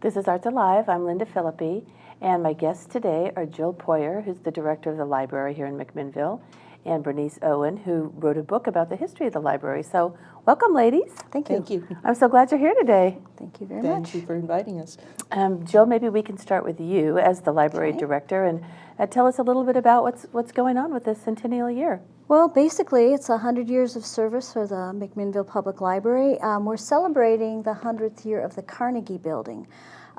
This is Arts Alive. I'm Lynda Phillippi, and my guests today are Jill Poyer, who's the director of the library here in McMinnville, and Bernice Owen, who wrote a book about the history of the library. So welcome, ladies. Thank you. Thank you. I'm so glad you're here today. Thank you very much. Thank you for inviting us. Jill, maybe we can start with you as the library director and tell us a little bit about what's going on with this centennial year. Well, basically, it's 100 years of service for the McMinnville Public Library. We're celebrating the 100th year of the Carnegie Building.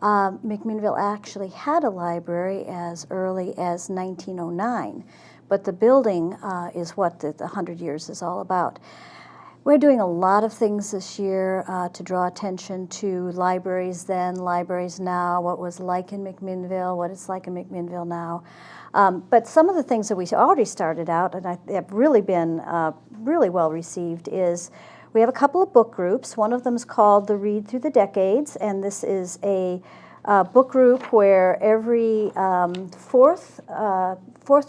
McMinnville actually had a library as early as 1909, but the building is what the 100 years is all about. We're doing a lot of things this year to draw attention to libraries then, libraries now, what was like in McMinnville, what it's like in McMinnville now. But some of the things that we already started out and have really been really well received is we have a couple of book groups. One of them is called The Read Through the Decades, and this is a book group where every fourth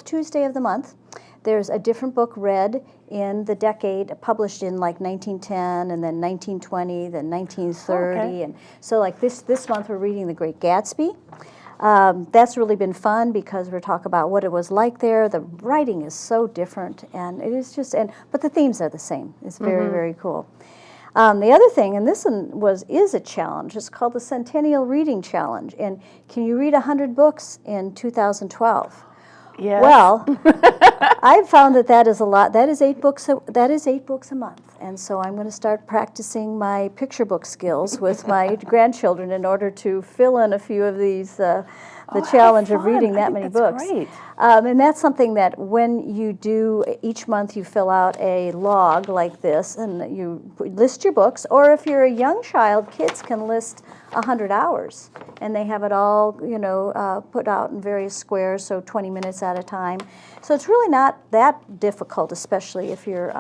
Tuesday of the month there's a different book read in the decade, published in like 1910 and then 1920, then 1930. Okay. And so like this month we're reading The Great Gatsby. That's really been fun because we're talking about what it was like there. The writing is so different, and it is just, but the themes are the same. It's very, very cool. The other thing, and this one is a challenge, it's called the Centennial Reading Challenge. And can you read 100 books in 2012? Yes. Well, I've found that is a lot. That is 8 books. That is 8 books a month, and so I'm going to start practicing my picture book skills with my grandchildren in order to fill in a few of these. The challenge of reading that many books. Great. And that's something that when you do each month, you fill out a log like this, and you list your books. Or if you're a young child, kids can list 100 hours, and they have it all, put out in various squares, so 20 minutes at a time. So it's really not that difficult, especially if you're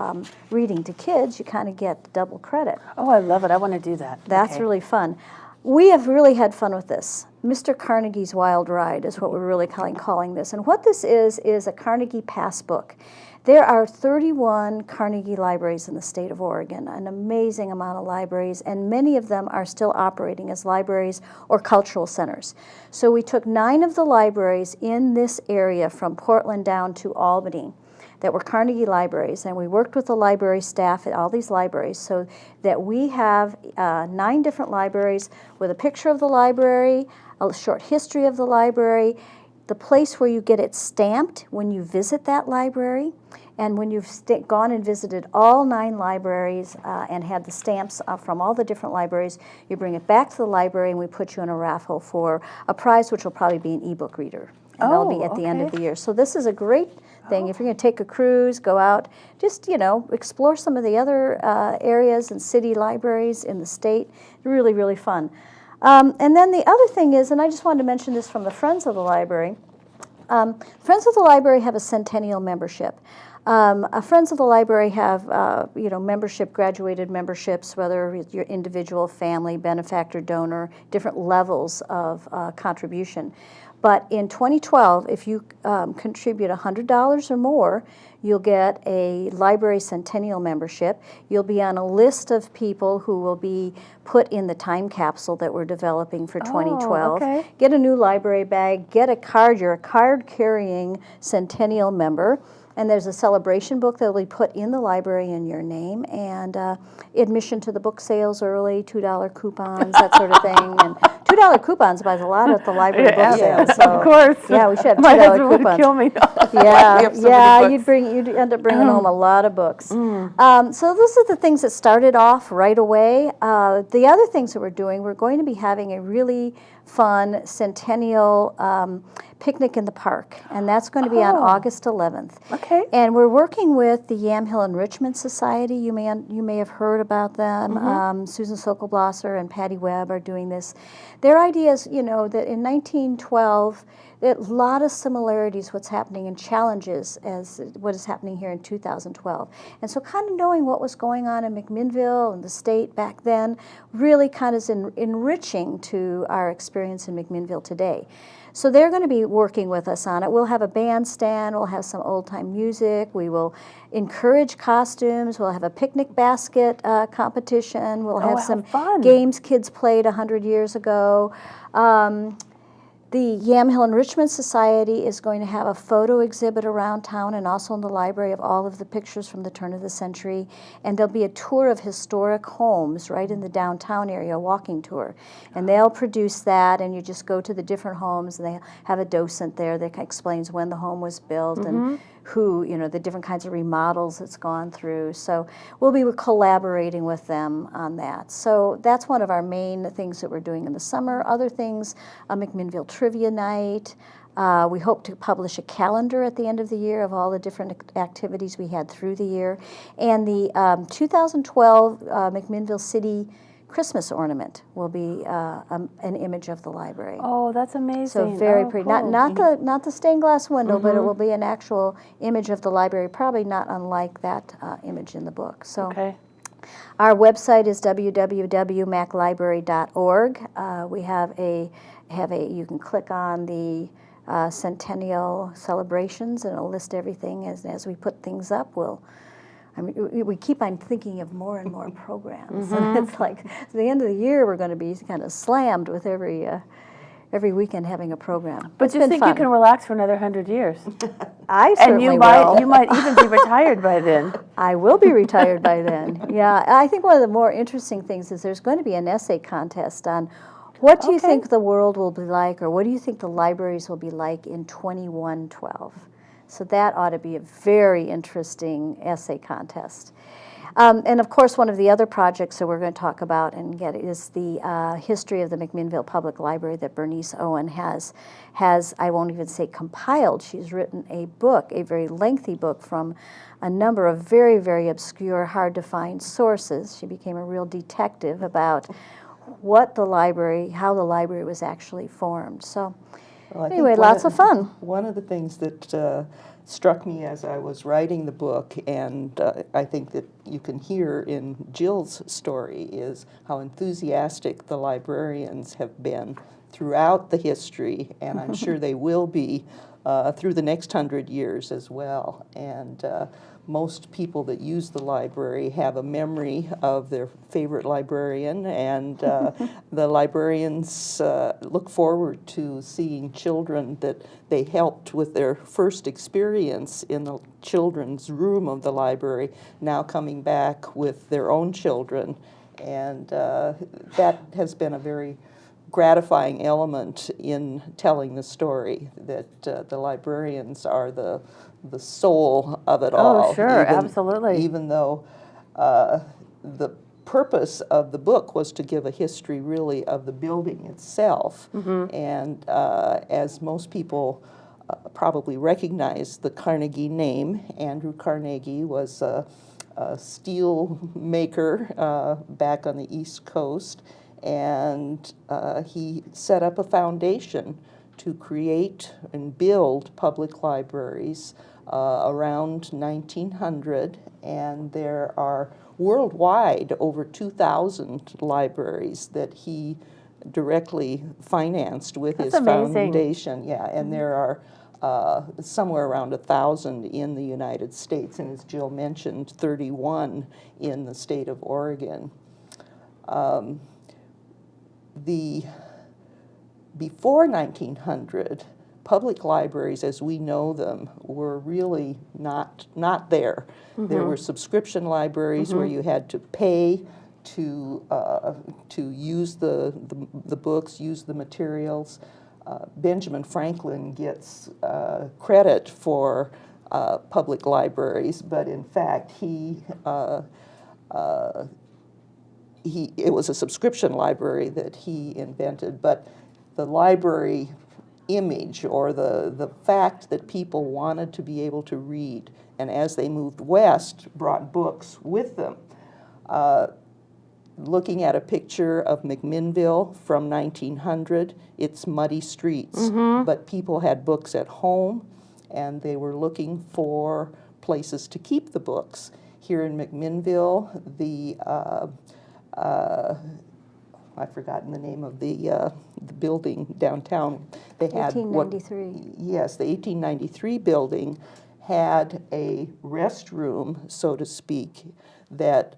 reading to kids. You kind of get double credit. Oh, I love it. I want to do that. That's Okay. really fun. We have really had fun with this. Mr. Carnegie's Wild Ride is what we're really calling this. And what this is a Carnegie Passbook. There are 31 Carnegie libraries in the state of Oregon, an amazing amount of libraries, and many of them are still operating as libraries or cultural centers. So we took 9 of the libraries in this area from Portland down to Albany that were Carnegie libraries, and we worked with the library staff at all these libraries so that we have 9 different libraries with a picture of the library, a short history of the library, the place where you get it stamped when you visit that library, and when you've gone and visited all 9 libraries and had the stamps from all the different libraries, you bring it back to the library and we put you in a raffle for a prize which will probably be an ebook reader. And that'll be at the end of the year. So this is a great thing. If you're going to take a cruise, go out, just, explore some of the other areas and city libraries in the state. Really, really fun. And then the other thing is, and I just wanted to mention this from the Friends of the Library, Friends of the Library have a centennial membership. Friends of the Library have, membership, graduated memberships, whether it's your individual, family, benefactor, donor, different levels of contribution. But in 2012, if you contribute $100 or more, you'll get a library centennial membership. You'll be on a list of people who will be put in the time capsule that we're developing for 2012. Okay. Get a new library bag, get a card. You're a card-carrying centennial member. And there's a celebration book that will be put in the library in your name, and admission to the book sales early, $2 coupons, that sort of thing. And $2 coupons buys a lot at the library book sales. So, of course. Yeah, we should have $2 My husband coupons. would kill me. Yeah, you'd end up bringing home a lot of books. So those are the things that started off right away. The other things that we're doing, we're going to be having a really fun centennial picnic in the park, and that's going to be on August 11th. Okay. And we're working with the Yamhill Enrichment Society. You may have heard about them. Susan Sokolblosser and Patty Webb are doing this. Their idea is, that in 1912, there are a lot of similarities what's happening and challenges as what is happening here in 2012. And so kind of knowing what was going on in McMinnville and the state back then really kind of is enriching to our experience in McMinnville today. So they're going to be working with us on it. We'll have a bandstand, we'll have some old-time music, we will encourage costumes, we'll have a picnic basket competition, we'll have how some fun. games kids played 100 years ago. The Yamhill Enrichment Society is going to have a photo exhibit around town and also in the library of all of the pictures from the turn of the century. And there'll be a tour of historic homes right in the downtown area, a walking tour. And they'll produce that, and you just go to the different homes, and they have a docent there that explains when the home was built and who, the different kinds of remodels it's gone through. So we'll be collaborating with them on that. So that's one of our main things that we're doing in the summer. Other things, a McMinnville Trivia Night. We hope to publish a calendar at the end of the year of all the different activities we had through the year. And the 2012 McMinnville City Christmas ornament will be an image of the library. Oh, that's amazing. So very pretty. Cool. Not the stained glass window, but it will be an actual image of the library, probably not unlike that image in the book. So Okay. our website is www.maclibrary.org. We have you can click on the centennial celebrations, and it'll list everything as we put things up. We keep on thinking of more and more programs, and it's like at the end of the year we're going to be kind of slammed with every weekend having a program. But It's you been think fun. you can relax for another 100 years? I And certainly you will. might even be retired by then. I will be retired by then. Yeah, I think one of the more interesting things is there's going to be an essay contest on what do you Okay. think the world will be like, or what do you think the libraries will be like in 2112? So that ought to be a very interesting essay contest. And of course, one of the other projects that we're going to talk about and get is the history of the McMinnville Public Library that Bernice Owen has, I won't even say compiled. She's written a book, a very lengthy book from a number of very, very obscure, hard to find sources. She became a real detective about how the library was actually formed. So Well, I think anyway, lots of fun. One of the things that struck me as I was writing the book, and I think that you can hear in Jill's story, is how enthusiastic the librarians have been throughout the history, and I'm sure they will be through the next 100 years as well. And most people that use the library have a memory of their favorite librarian, and the librarians look forward to seeing children that they helped with their first experience in the children's room of the library now coming back with their own children, and that has been a very gratifying element in telling the story, that the librarians are the soul of it all. Sure, absolutely. Even though the purpose of the book was to give a history really of the building itself. And as most people probably recognize the Carnegie name, Andrew Carnegie was a steel maker back on the East Coast, and he set up a foundation to create and build public libraries around 1900, and there are worldwide over 2,000 libraries that he directly financed with That's his amazing. foundation. Yeah, and there are somewhere around 1,000 in the United States, and as Jill mentioned, 31 in the state of Oregon. Before 1900, public libraries as we know them were really not there. There were subscription libraries where you had to pay to use the books, use the materials. Benjamin Franklin gets credit for public libraries, but in fact it was a subscription library that he invented. But the library image, or the fact that people wanted to be able to read, and as they moved west, brought books with them. Looking at a picture of McMinnville from 1900, it's muddy streets, but people had books at home, and they were looking for places to keep the books. Here in McMinnville, I've forgotten the name of the the building downtown. They had 1893. Yes, the 1893 building had a restroom, so to speak, that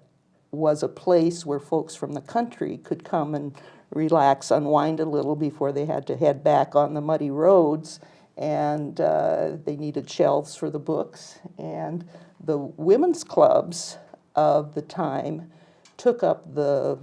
was a place where folks from the country could come and relax, unwind a little before they had to head back on the muddy roads, and they needed shelves for the books. And the women's clubs of the time took up the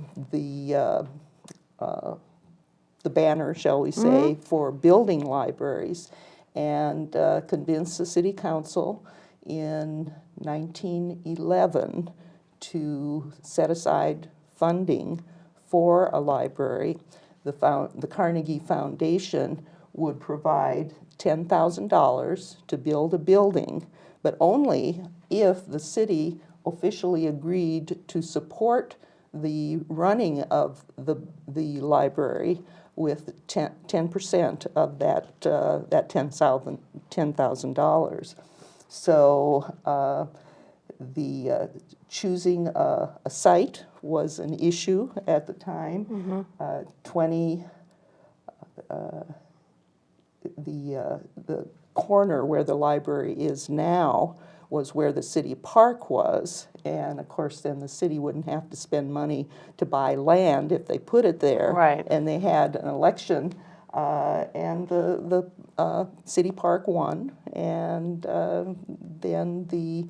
banner, shall we say, for building libraries, and convinced the city council in 1911 to set aside funding for a library. The Carnegie Foundation would provide $10,000 to build a building, but only if the city officially agreed to support the running of the library with 10% of that $10,000. So the choosing a site was an issue at the time. The corner where the library is now was where the city park was, and of course then the city wouldn't have to spend money to buy land if they put it there. Right. And they had an election, and the city park won, and then the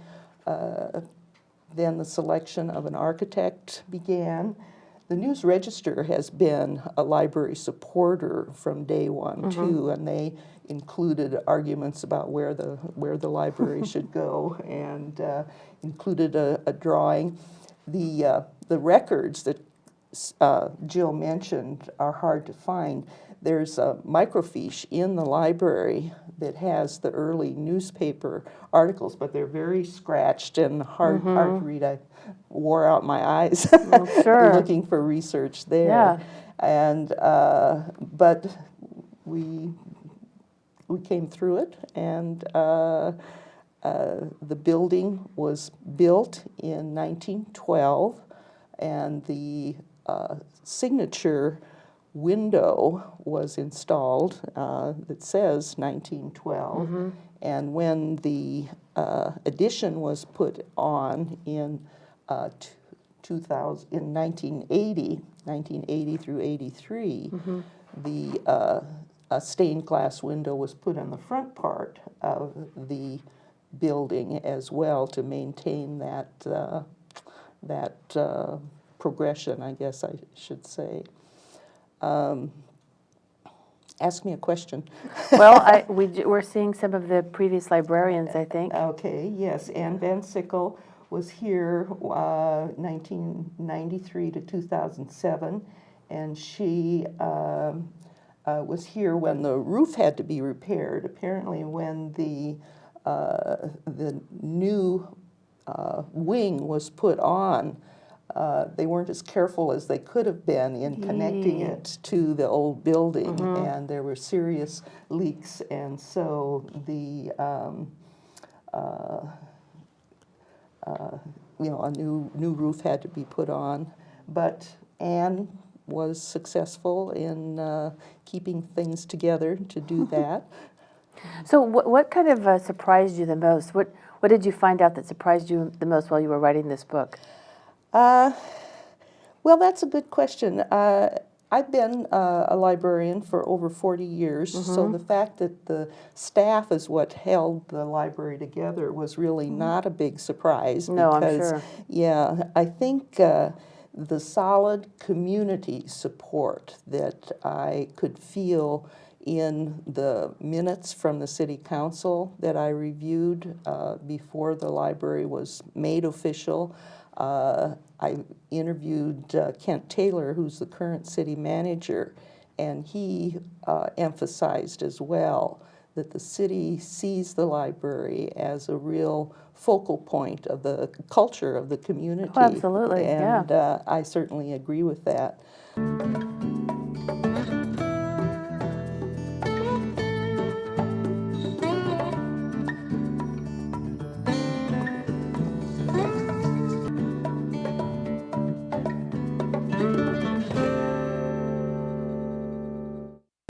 selection of an architect began. The News Register has been a library supporter from day one too, and they included arguments about where the library should go, and included a drawing. The records that Jill mentioned are hard to find. There's a microfiche in the library that has the early newspaper articles, but they're very scratched and hard to read. I wore out my eyes Sure. looking for research there. Yeah. And but we came through it, and the building was built in 1912, and the signature window was installed that says 1912, and when the addition was put on in 1980 through 83, the a stained glass window was put on the front part of the building as well to maintain that progression, I guess I should say. Ask me a question. Well, we're seeing some of the previous librarians, I think. Okay, yes. Ann Van Sickle was here 1993 to 2007, and she was here when the roof had to be repaired. Apparently when the new wing was put on, they weren't as careful as they could have been in connecting it to the old building, and there were serious leaks, and so the a new roof had to be put on. But Anne was successful in keeping things together to do that. So what kind of surprised you the most? What did you find out that surprised you the most while you were writing this book? Well, that's a good question. I've been a librarian for over 40 years, so the fact that the staff is what held the library together was really not a big surprise. No, because, I'm sure. Yeah, I think the solid community support that I could feel in the minutes from the city council that I reviewed before the library was made official. I interviewed Kent Taylor, who's the current city manager, and he emphasized as well that the city sees the library as a real focal point of the culture of the community. Oh, absolutely, and yeah. I certainly agree with that.